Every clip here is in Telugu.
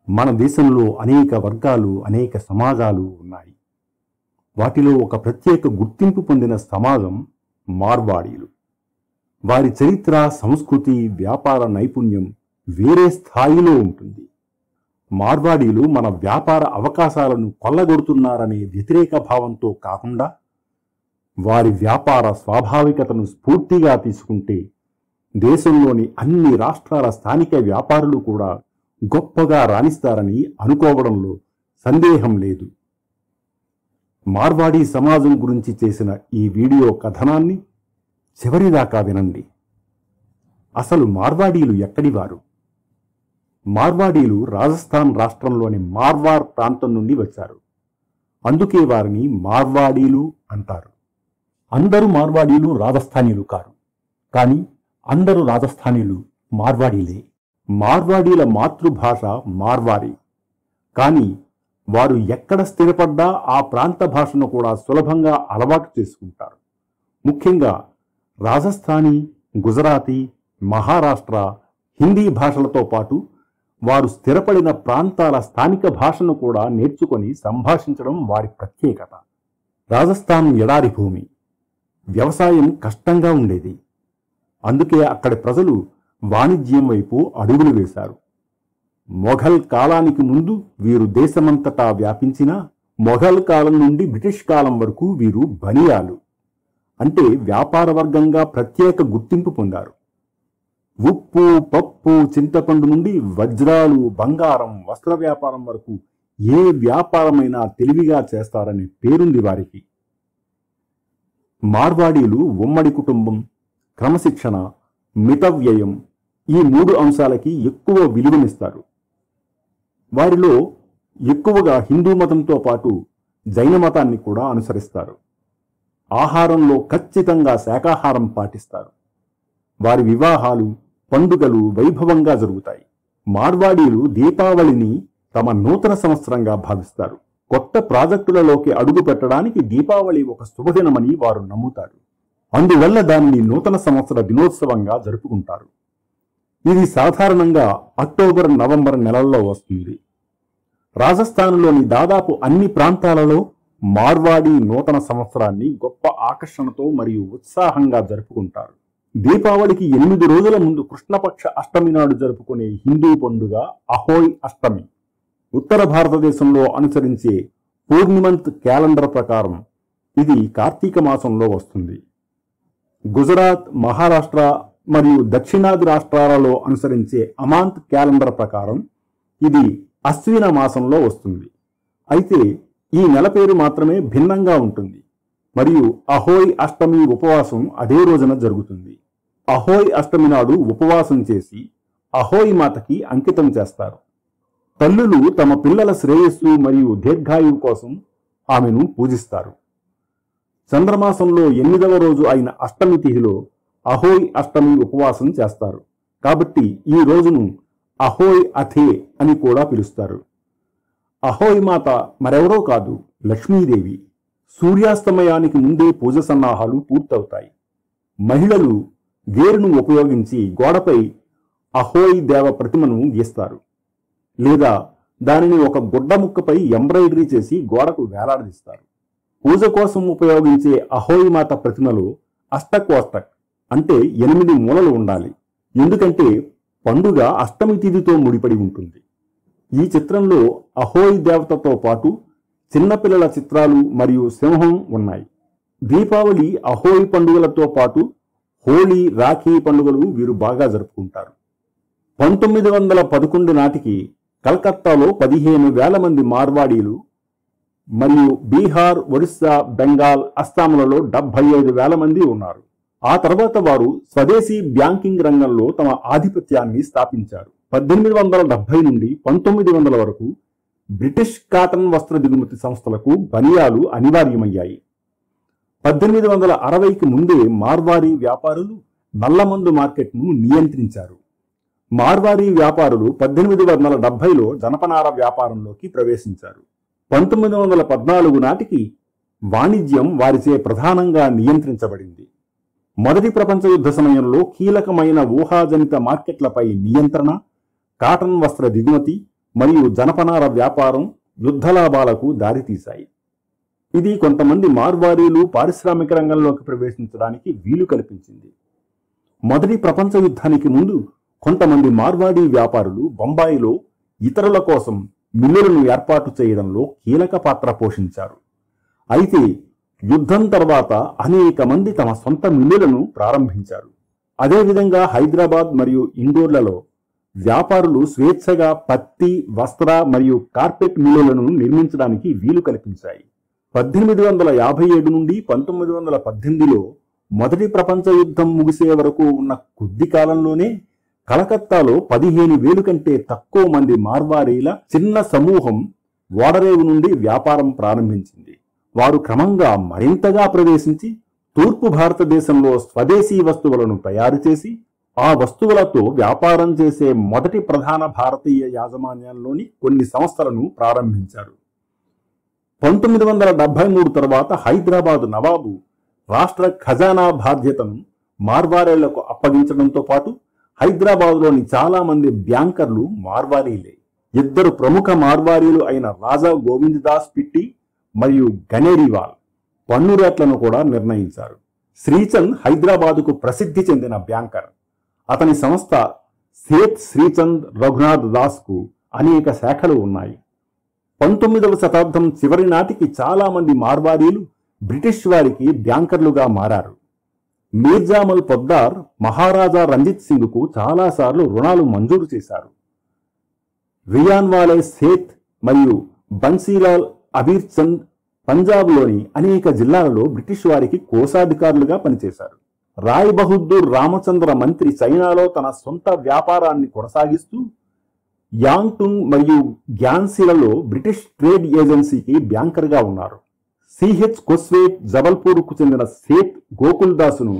మన దేశంలో అనేక వర్గాలు, అనేక సమాజాలు ఉన్నాయి. వాటిలో ఒక ప్రత్యేక గుర్తింపు పొందిన సమాజం మార్వాడీలు. వారి చరిత్ర, సంస్కృతి, వ్యాపార నైపుణ్యం వేరే స్థాయిలో ఉంటుంది. మార్వాడీలు మన వ్యాపార అవకాశాలను కొల్లగొడుతున్నారనే వ్యతిరేక భావంతో కాకుండా, వారి వ్యాపార స్వాభావికతను స్ఫూర్తిగా తీసుకుంటే దేశంలోని అన్ని రాష్ట్రాల స్థానిక వ్యాపారులు కూడా గొప్పగా రాణిస్తారని అనుకోవడంలో సందేహం లేదు. మార్వాడీ సమాజం గురించి చేసిన ఈ వీడియో కథనాన్ని చివరిదాకా వినండి. అసలు మార్వాడీలు ఎక్కడివారు? మార్వాడీలు రాజస్థాన్ రాష్ట్రంలోని మార్వార్ ప్రాంతం నుండి వచ్చారు. అందుకే వారిని మార్వాడీలు అంటారు. అందరూ మార్వాడీలు రాజస్థానీలు కారు, కానీ అందరూ రాజస్థానీలు మార్వాడీలే. మార్వాడీల మాతృభాష మార్వారీ, కానీ వారు ఎక్కడ స్థిరపడ్డా ఆ ప్రాంత భాషను కూడా సులభంగా అలవాటు చేసుకుంటారు. ముఖ్యంగా రాజస్థానీ, గుజరాతీ, మహారాష్ట్ర, హిందీ భాషలతో పాటు వారు స్థిరపడిన ప్రాంతాల స్థానిక భాషను కూడా నేర్చుకొని సంభాషించడం వారి ప్రత్యేకత. రాజస్థాన్ ఎడారి భూమి, వ్యవసాయం కష్టంగా ఉండేది. అందుకే అక్కడి ప్రజలు వాణిజ్యం వైపు అడుగులు వేశారు. మొఘల్ కాలానికి ముందు వీరు దేశమంతటా వ్యాపించిన మొఘల్ కాలం నుండి బ్రిటిష్ కాలం వరకు వీరు బనియాలు అంటే వ్యాపార వర్గంగా ప్రత్యేక గుర్తింపు పొందారు. ఉప్పు, పప్పు, చింతపండు నుండి వజ్రాలు, బంగారం, వస్త్ర వ్యాపారం వరకు ఏ వ్యాపారమైనా తెలివిగా చేస్తారనే పేరుంది వారికి. మార్వాడీలు ఉమ్మడి కుటుంబం, క్రమశిక్షణ, మితవ్యయం ఈ 3 అంశాలకి ఎక్కువ విలువనిస్తారు. వారిలో ఎక్కువగా హిందూ మతంతో పాటు జైన మతాన్ని కూడా అనుసరిస్తారు. ఆహారంలో ఖచ్చితంగా శాకాహారం పాటిస్తారు. వారి వివాహాలు, పండుగలు వైభవంగా జరుగుతాయి. మార్వాడీలు దీపావళిని తమ నూతన సంవత్సరంగా భావిస్తారు. కొత్త ప్రాజెక్టులలోకి అడుగు పెట్టడానికి దీపావళి ఒక శుభదినమని వారు నమ్ముతారు. అందువల్ల దానిని నూతన సంవత్సర దినోత్సవంగా జరుపుకుంటారు. ఇది సాధారణంగా అక్టోబర్, నవంబర్ నెలల్లో వస్తుంది. రాజస్థాన్లోని దాదాపు అన్ని ప్రాంతాలలో మార్వాడీ నూతన సంవత్సరాన్ని గొప్ప ఆకర్షణతో మరియు ఉత్సాహంగా జరుపుకుంటారు. దీపావళికి 8 రోజుల ముందు కృష్ణపక్ష అష్టమి నాడు జరుపుకునే హిందూ పండుగ అహోయ్ అష్టమి. ఉత్తర భారతదేశంలో అనుసరించే పూర్ణిమంత్ క్యాలెండర్ ప్రకారం ఇది కార్తీక మాసంలో వస్తుంది. గుజరాత్, మహారాష్ట్ర మరియు దక్షిణాది రాష్ట్రాలలో అనుసరించే అమాంత్ క్యాలెండర్ ప్రకారం ఇది అశ్విన మాసంలో వస్తుంది. అయితే ఈ నెల పేరు మాత్రమే భిన్నంగా ఉంటుంది మరియు అహోయ్ అష్టమి ఉపవాసం అదే రోజున జరుగుతుంది. అహోయ్ అష్టమి నాడు ఉపవాసం చేసి అహోయ్ మాతకి అంకితం చేస్తారు. తల్లులు తమ పిల్లల శ్రేయస్సు మరియు దీర్ఘాయువు కోసం ఆమెను పూజిస్తారు. చంద్రమాసంలో 8వ రోజు అయిన అష్టమి తిథిలో అహోయ్ అష్టమి ఉపవాసం చేస్తారు. కాబట్టి ఈ రోజును అహోయ్ అథే అని కూడా పిలుస్తారు. అహోయ్ మాత మరెవరో కాదు, లక్ష్మీదేవి. సూర్యాస్తమయానికి ముందే పూజ సన్నాహాలు పూర్తవుతాయి. మహిళలు గేరును ఉపయోగించి గోడపై అహోయ్ దేవ ప్రతిమను గీస్తారు, లేదా దానిని ఒక గుడ్డ ముక్కపై ఎంబ్రాయిడరీ చేసి గోడకు వేలాడదీస్తారు. పూజ కోసం ఉపయోగించే అహోయ్ మాత ప్రతిమలో అష్టకోష్టక్ అంటే 8 మూలలు ఉండాలి. ఎందుకంటే పండుగ అష్టమి తిథితో ముడిపడి ఉంటుంది. ఈ చిత్రంలో అహోయ్ దేవతతో పాటు చిన్నపిల్లల చిత్రాలు మరియు సింహం ఉన్నాయి. దీపావళి, అహోయ్ పండుగలతో పాటు హోళీ, రాఖీ పండుగలు వీరు బాగా జరుపుకుంటారు. 1911 నాటికి కలకత్తాలో 15,000 మంది మార్వాడీలు మరియు బీహార్, ఒడిస్సా, బెంగాల్, అస్సాంలలో 75,000 మంది ఉన్నారు. ఆ తర్వాత వారు స్వదేశీ బ్యాంకింగ్ రంగంలో తమ ఆధిపత్యాన్ని స్థాపించారు. 1870 నుండి 1900 వరకు బ్రిటిష్ కాటన్ వస్త్ర దిగుమతి సంస్థలకు బనియాలు అనివార్యమయ్యాయి. 1860కి ముందే మార్వారీ వ్యాపారులు నల్లమందు మార్కెట్ను నియంత్రించారు. మార్వారీ వ్యాపారులు 1870లో జనపనార వ్యాపారంలోకి ప్రవేశించారు. 1914 నాటికి వాణిజ్యం వారిచే ప్రధానంగా నియంత్రించబడింది. మొదటి ప్రపంచ యుద్ధ సమయంలో కీలకమైన ఊహాజనిత మార్కెట్లపై నియంత్రణ, కాటన్ వస్త్ర దిగుమతి మరియు జనపనార వ్యాపారం యుద్ధ లాభాలకు దారితీశాయి. ఇది కొంతమంది మార్వారీలు పారిశ్రామిక రంగంలోకి ప్రవేశించడానికి వీలు కల్పించింది. మొదటి ప్రపంచ యుద్ధానికి ముందు కొంతమంది మార్వాడీ వ్యాపారులు బొంబాయిలో ఇతరుల కోసం మిల్లులను ఏర్పాటు చేయడంలో కీలక పాత్ర పోషించారు. అయితే యుద్ధం తర్వాత అనేక మంది తమ సొంత మిల్లులను ప్రారంభించారు. అదేవిధంగా హైదరాబాద్ మరియు ఇండోర్లలో వ్యాపారులు స్వేచ్ఛగా పత్తి, వస్త్ర మరియు కార్పెట్ మిల్లులను నిర్మించడానికి వీలు కల్పించాయి. 1857 నుండి 1918లో మొదటి ప్రపంచ యుద్ధం ముగిసే వరకు ఉన్న కొద్ది కాలంలోనే కలకత్తాలో 15,000 కంటే తక్కువ మంది మార్వారీల చిన్న సమూహం ఓడరేవు నుండి వ్యాపారం ప్రారంభించింది. వారు క్రమంగా మరింతగా ప్రవేశించి తూర్పు భారతదేశంలో స్వదేశీ వస్తువులను తయారు చేసి ఆ వస్తువులతో వ్యాపారం చేసే మొదటి ప్రధాన భారతీయ యాజమాన్యంలోని కొన్ని సంస్థలను ప్రారంభించారు. 1973 తర్వాత హైదరాబాదు నవాబు రాష్ట్ర ఖజానా బాధ్యతను మార్వారీలకు అప్పగించడంతో పాటు హైదరాబాద్లోని చాలా మంది బ్యాంకర్లు మార్వారీలే. 2 ప్రముఖ మార్వారీలు అయిన రాజా గోవిందదాస్ పిట్టి మరియు గనేరివాల్ పన్ను రేట్లను కూడా నిర్ణయించారు. శ్రీచంద్ హైదరాబాదుకు ప్రసిద్ధి చెందిన బ్యాంకర్. అతని సంస్థ సేత్ శ్రీచంద్ రఘునాథ్ దాస్ కు అనేక శాఖలు ఉన్నాయి. 19వ శతాబ్దం చివరి నాటికి చాలా మంది మార్వారీలు బ్రిటిష్ వారికి బ్యాంకర్లుగా మారారు. మీర్జామల్ పొద్దార్ మహారాజా రంజిత్ సింగ్ కు చాలాసార్లు రుణాలు మంజూరు చేశారు. రియాన్వాలే సేత్ మరియు బన్సీలాల్ అబీర్ చంద్ పంజాబ్లోని అనేక జిల్లాలలో బ్రిటిష్ వారికి కోశాధికారులుగా పనిచేశారు. రాయ్ బహదూర్ రామచంద్ర మంత్రి చైనాలో తన సొంత వ్యాపారాన్ని కొనసాగిస్తూ యాంగ్టుంగ్ మరియు ఝాన్సీలలో బ్రిటిష్ ట్రేడ్ ఏజెన్సీకి బ్యాంకర్గా ఉన్నారు. సిహెచ్ కొస్వేట్ జబల్పూర్కు చెందిన సేత్ గోకుల్దాసును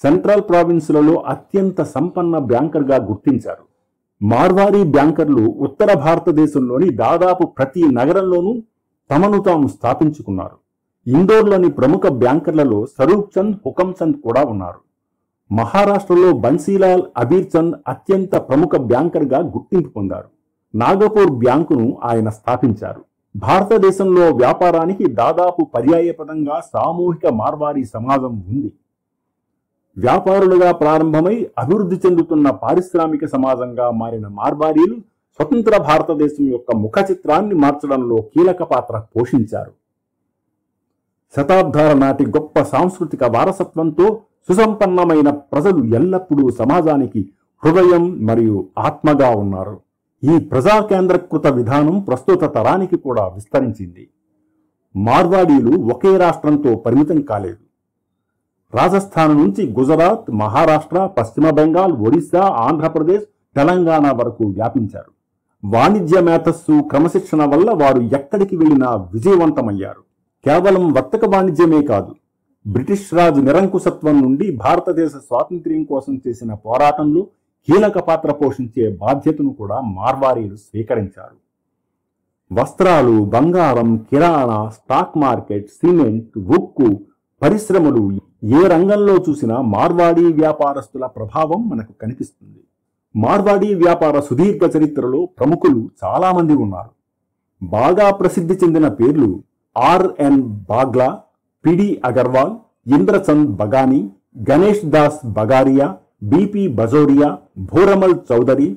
సెంట్రల్ ప్రావిన్సులలో అత్యంత సంపన్న బ్యాంకర్గా గుర్తించారు. మార్వారీ బ్యాంకర్లు ఉత్తర భారతదేశంలోని దాదాపు ప్రతి నగరంలోనూ తమను తాము స్థాపించుకున్నారు. ఇండోర్లోని ప్రముఖ బ్యాంకర్లలో స్వరూప్ చంద్, హుకం చంద్ కూడా ఉన్నారు. మహారాష్ట్రలో బన్సీలాల్ అబీర్ చంద్ అత్యంత ప్రముఖ బ్యాంకర్గా గుర్తింపు పొందారు. నాగపూర్ బ్యాంకును ఆయన స్థాపించారు. భారతదేశంలో వ్యాపారానికి దాదాపు పర్యాయపదంగా సామూహిక మార్వారీ సమాజం ఉంది. వ్యాపారులుగా ప్రారంభమై అభివృద్ధి చెందుతున్న పారిశ్రామిక సమాజంగా మారిన మార్వారీలు స్వతంత్ర భారతదేశం యొక్క ముఖ చిత్రాన్ని మార్చడంలో కీలక పాత్ర పోషించారు. శతాబ్దాల నాటి గొప్ప సాంస్కృతిక వారసత్వంతో సుసంపన్నమైన ప్రజలు ఎల్లప్పుడూ సమాజానికి హృదయం మరియు ఆత్మగా ఉన్నారు. ఈ ప్రజా కేంద్రకృత విధానం ప్రస్తుత తరానికి కూడా విస్తరించింది. మార్వాడీలు ఒకే రాష్ట్రంతో పరిమితం కాలేదు. రాజస్థాన్ నుంచి గుజరాత్, మహారాష్ట్ర, పశ్చిమ బెంగాల్, ఒడిశా, ఆంధ్రప్రదేశ్, తెలంగాణ వరకు వ్యాపించారు. వాణిజ్య మేధస్సు, క్రమశిక్షణ వల్ల వారు ఎక్కడికి వెళ్లినా విజయవంతమయ్యారు. కేవలం వర్తక వాణిజ్యమే కాదు, బ్రిటిష్ రాజు నిరంకుశత్వం నుండి భారతదేశ స్వాతంత్ర్యం కోసం చేసిన పోరాటంలో కీలక పాత్ర పోషించే బాధ్యతను కూడా మార్వారీలు స్వీకరించారు. వస్త్రాలు, బంగారం, కిరాణా, స్టాక్ మార్కెట్, సిమెంట్, ఉక్కు పరిశ్రమలు ఏ రంగంలో చూసినా మార్వాడీ వ్యాపారస్తుల ప్రభావం మనకు కనిపిస్తుంది. మార్వాడీ వ్యాపార సుదీర్ఘ చరిత్రలో ప్రముఖులు చాలా మంది ఉన్నారు. బాగా ప్రసిద్ధి చెందిన పేర్లు ఆర్ఎన్ బాగ్లా, పిడి అగర్వాల్, ఇంద్రచంద్ బగానీ, గణేష్ దాస్ బగారియా, బిపి బజోరియా, భూరమల్ చౌదరి,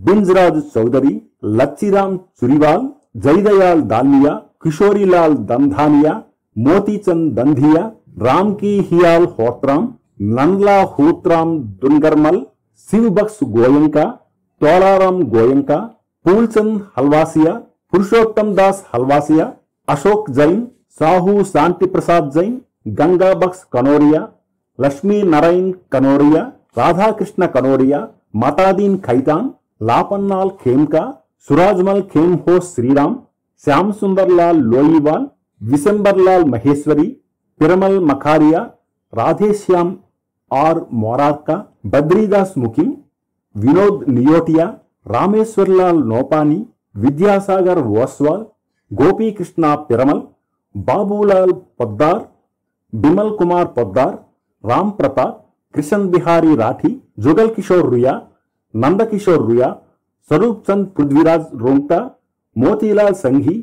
బింజ్రాజ్ చౌదరి, లచ్చిరామ్ చురివాల్, జైదయాల్ దాల్మియా, కిషోరీలాల్ దంధానియా, మోతీచంద్ దంధియా, రామ్కి హియాల్ హోత్రామ్, నంద్లా హూత్రామ్ దున్గర్మల్, శివబక్స్ గోయంకా, తోలారాం గోయంకా, పూల్చంద్ హల్వాసియా, పురుషోత్తం దాస్ హల్వాసియా, అశోక్ జైన్, సాహు శాంతి Prasad Jain, గంగాబక్స్ కనోరియా, Lakshmi Narayan కనోరియా, Radhakrishna కనోరియా, మతాదీన్ Khaitan, లాపన్నాల్ Khemka, సురాజ్మల్ ఖేమ్హో Sriram, Shyam Sunderlal లోయివాల్, విశంబర్లాల్ Maheshwari, Piramal Makhariya, Radhe Shyam are మొరార్కా, బద్రీదాస్ ముకిం, Vinod నియోటియా, రామేశ్వర్లాల్ నోపాని, Vidyasagar Oswal, Gopikrishna Piramal, Babulal Poddar, bumble Kumar Poddar, Ram Pratap, Krishan Bihari Rathee, Jugal Kishore Ruia, Nandakishore Ruia, Swaroop Chand Prithviraj రోంగ్టా, Motilal Sanghi,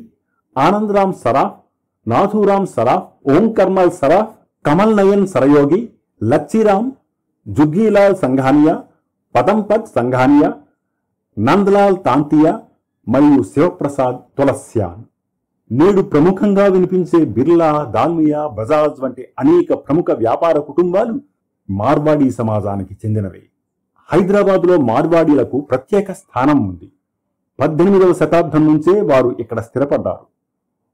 Anandram Saraf, Nathuram Saraf, Om Carmel Saraf, Kamal Nayan సరయోగి, Lachiram, జుగ్గీలాల్ సంఘానియా, Padampat సంఘానియా, Nandalal Tantia మరియు శివప్రసాద్ తులస్యాన్. నేడు ప్రముఖంగా వినిపించే బిర్లా, దాల్మియా, బజాజ్ వంటి అనేక ప్రముఖ వ్యాపార కుటుంబాలు మార్వాడీ సమాజానికి చెందినవే. హైదరాబాదులో మార్వాడీలకు ప్రత్యేక స్థానం ఉంది. 18వ శతాబ్దం నుంచే వారు ఇక్కడ స్థిరపడ్డారు.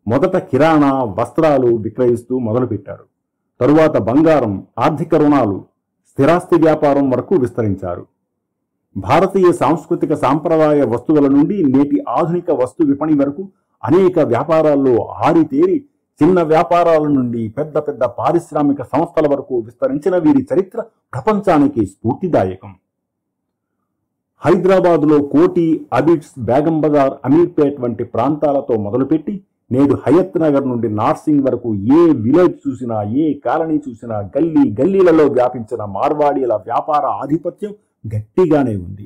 మొదట కిరాణా, వస్త్రాలు విక్రయిస్తూ మొదలుపెట్టారు. తరువాత బంగారం, ఆర్థిక రుణాలు, స్థిరాస్తి వ్యాపారం వరకు విస్తరించారు. భారతీయ సాంస్కృతిక సాంప్రదాయ వస్తువుల నుండి నేటి ఆధునిక వస్తు విపణి వరకు అనేక వ్యాపారాల్లో ఆరితేరి చిన్న వ్యాపారాల నుండి పెద్ద పెద్ద పారిశ్రామిక సంస్థల వరకు విస్తరించిన వీరి చరిత్ర ప్రపంచానికి స్ఫూర్తిదాయకం. హైదరాబాదులో కోటి, అబిడ్స్, బేగం బజార్, అమీర్పేట్ వంటి ప్రాంతాలతో మొదలుపెట్టి నేడు హయత్ నగర్ నుండి నార్సింగ్ వరకు ఏ విలేజ్ చూసినా, ఏ కాలనీ చూసినా గల్లీ గల్లీలలో వ్యాపించిన మార్వాడీల వ్యాపార ఆధిపత్యం గట్టిగానే ఉంది.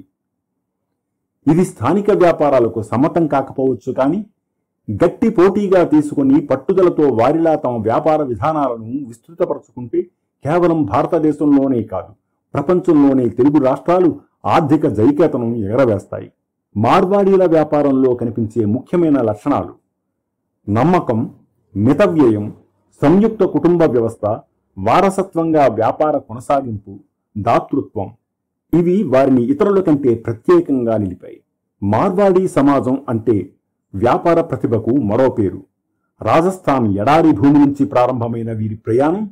ఇది స్థానిక వ్యాపారాలకు సమ్మతం కాకపోవచ్చు, కానీ గట్టి పోటీగా తీసుకుని పట్టుదలతో వారిలా తమ వ్యాపార విధానాలను విస్తృతపరచుకుంటే కేవలం భారతదేశంలోనే కాదు, ప్రపంచంలోనే తెలుగు రాష్ట్రాలు ఆర్థిక జైకేతనం ఎగరవేస్తాయి. మార్వాడీల వ్యాపారంలో కనిపించే ముఖ్యమైన లక్షణాలు: నమ్మకం, మితవ్యయం, సంయుక్త కుటుంబ వ్యవస్థ, వారసత్వంగా వ్యాపార కొనసాగింపు, దాతృత్వం. ఇవి వారిని ఇతరుల కంటే ప్రత్యేకంగా నిలిపాయి. మార్వాడీ సమాజం అంటే వ్యాపార ప్రతిభకు మరో పేరు. రాజస్థాన్ ఎడారి భూమి నుంచి ప్రారంభమైన వీరి ప్రయాణం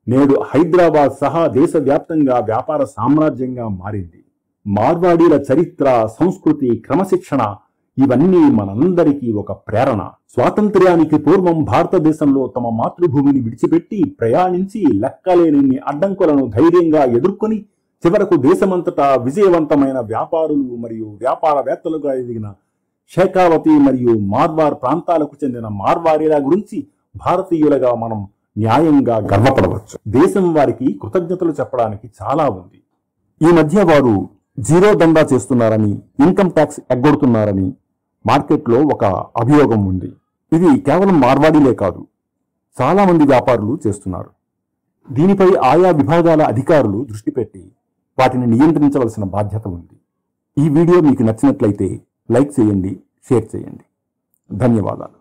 నేడు హైదరాబాద్ సహా దేశవ్యాప్తంగా వ్యాపార సామ్రాజ్యంగా మారింది. మార్వాడీల చరిత్ర, సంస్కృతి, క్రమశిక్షణ ఇవన్నీ మనందరికీ ఒక ప్రేరణ. స్వాతంత్ర్యానికి పూర్వం భారతదేశంలో తమ మాతృభూమిని విడిచిపెట్టి ప్రయాణించి లెక్కలేని అడ్డంకులను ధైర్యంగా ఎదుర్కొని చివరకు దేశమంతటా విజయవంతమైన వ్యాపారులు మరియు వ్యాపారవేత్తలుగా ఎదిగిన షేకావతి మరియు మార్వార్ ప్రాంతాలకు చెందిన మార్వాడీల గురించి భారతీయులుగా మనం న్యాయంగా గర్వపడవచ్చు. దేశం వారికి కృతజ్ఞతలు చెప్పడానికి చాలా ఉంది. ఈ మధ్య వారు జీరో దందా చేస్తున్నారని, ఇన్కమ్ ట్యాక్స్ ఎగ్గొడుతున్నారని మార్కెట్లో ఒక అభియోగం ఉంది. ఇది కేవలం మార్వాడీలే కాదు, చాలా మంది వ్యాపారులు చేస్తున్నారు. దీనిపై ఆయా విభాగాల అధికారులు దృష్టి పెట్టి వాటిని నియంత్రించవలసిన బాధ్యత ఉంది. ఈ వీడియో మీకు నచ్చినట్లయితే లైక్ చేయండి, షేర్ చేయండి. ధన్యవాదాలు.